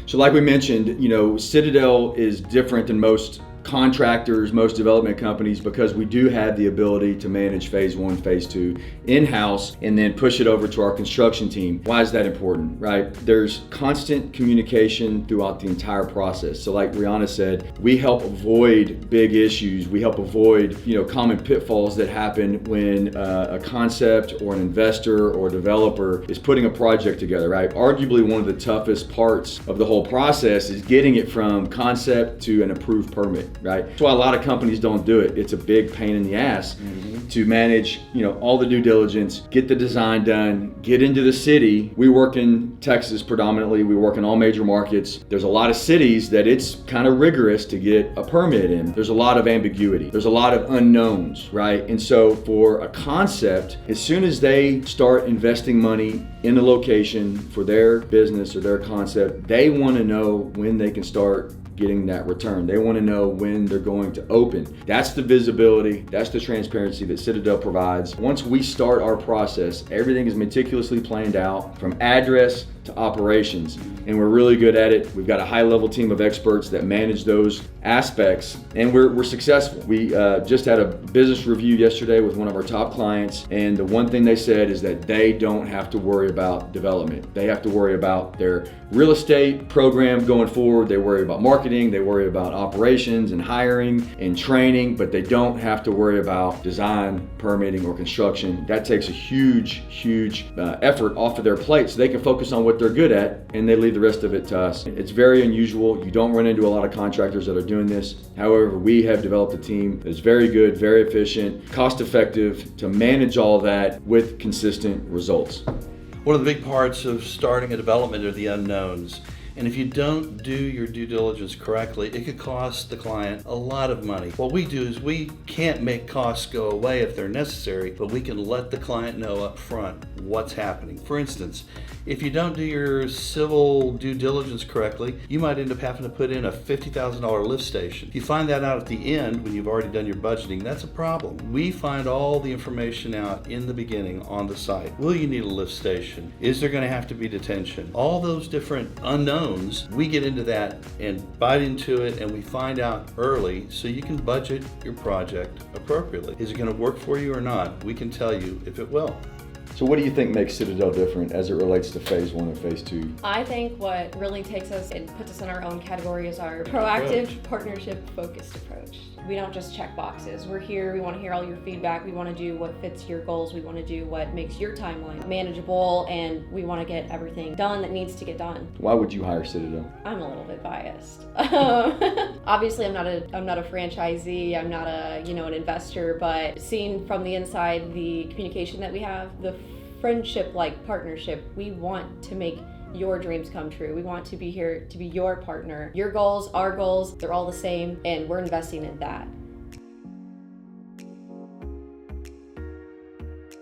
So like we mentioned, Citadel is different than most contractors, most development companies, because we do have the ability to manage phase 1, phase 2 in-house and then push it over to our construction team. Why is that important, right? There's constant communication throughout the entire process. So like Rihanna said, we help avoid big issues. We help avoid, common pitfalls that happen when a concept or an investor or a developer is putting a project together, right? Arguably one of the toughest parts of the whole process is getting it from concept to an approved permit. Right? That's why a lot of companies don't do it. It's a big pain in the ass to manage, all the due diligence, get the design done, get into the city. We work in Texas predominantly. We work in all major markets. There's a lot of cities that it's kind of rigorous to get a permit in. There's a lot of ambiguity. There's a lot of unknowns, right? And so for a concept, as soon as they start investing money in a location for their business or their concept, they want to know when they can start getting that return. They want to know when they're going to open. That's the visibility, that's the transparency that Citadel provides. Once we start our process, everything is meticulously planned out from address to operations, and we're really good at it. We've got a high-level team of experts that manage those aspects, and we're successful. We just had a business review yesterday with one of our top clients, and the one thing they said is that they don't have to worry about development. They have to worry about their real estate program going forward. They worry about marketing, they worry about operations and hiring and training, but they don't have to worry about design, permitting, or construction. That takes a huge effort off of their plate so they can focus on what they're good at, and they leave the rest of it to us. It's very unusual. You don't run into a lot of contractors that are doing this. However, we have developed a team that's very good, very efficient, cost effective to manage all that with consistent results. One of the big parts of starting a development are the unknowns. And if you don't do your due diligence correctly, it could cost the client a lot of money. What we do is we can't make costs go away if they're necessary, but we can let the client know up front what's happening. For instance, if you don't do your civil due diligence correctly, you might end up having to put in a $50,000 lift station. If you find that out at the end when you've already done your budgeting, that's a problem. We find all the information out in the beginning on the site. Will you need a lift station? Is there going to have to be detention? All those different unknowns, we get into that and bite into it, and we find out early so you can budget your project appropriately. Is it going to work for you or not? We can tell you if it will. So what do you think makes Citadel different as it relates to phase 1 and phase 2? I think what really takes us and puts us in our own category is our proactive, partnership-focused approach. We don't just check boxes. We're here, we want to hear all your feedback, we want to do what fits your goals, we want to do what makes your timeline manageable, and we want to get everything done that needs to get done. Why would you hire Citadel? I'm a little bit biased. Obviously, I'm not a franchisee, I'm not an investor, but seeing from the inside the communication that we have, the friendship-like partnership, we want to make your dreams come true. We want to be here to be your partner. Your goals, our goals, they're all the same, and we're investing in that.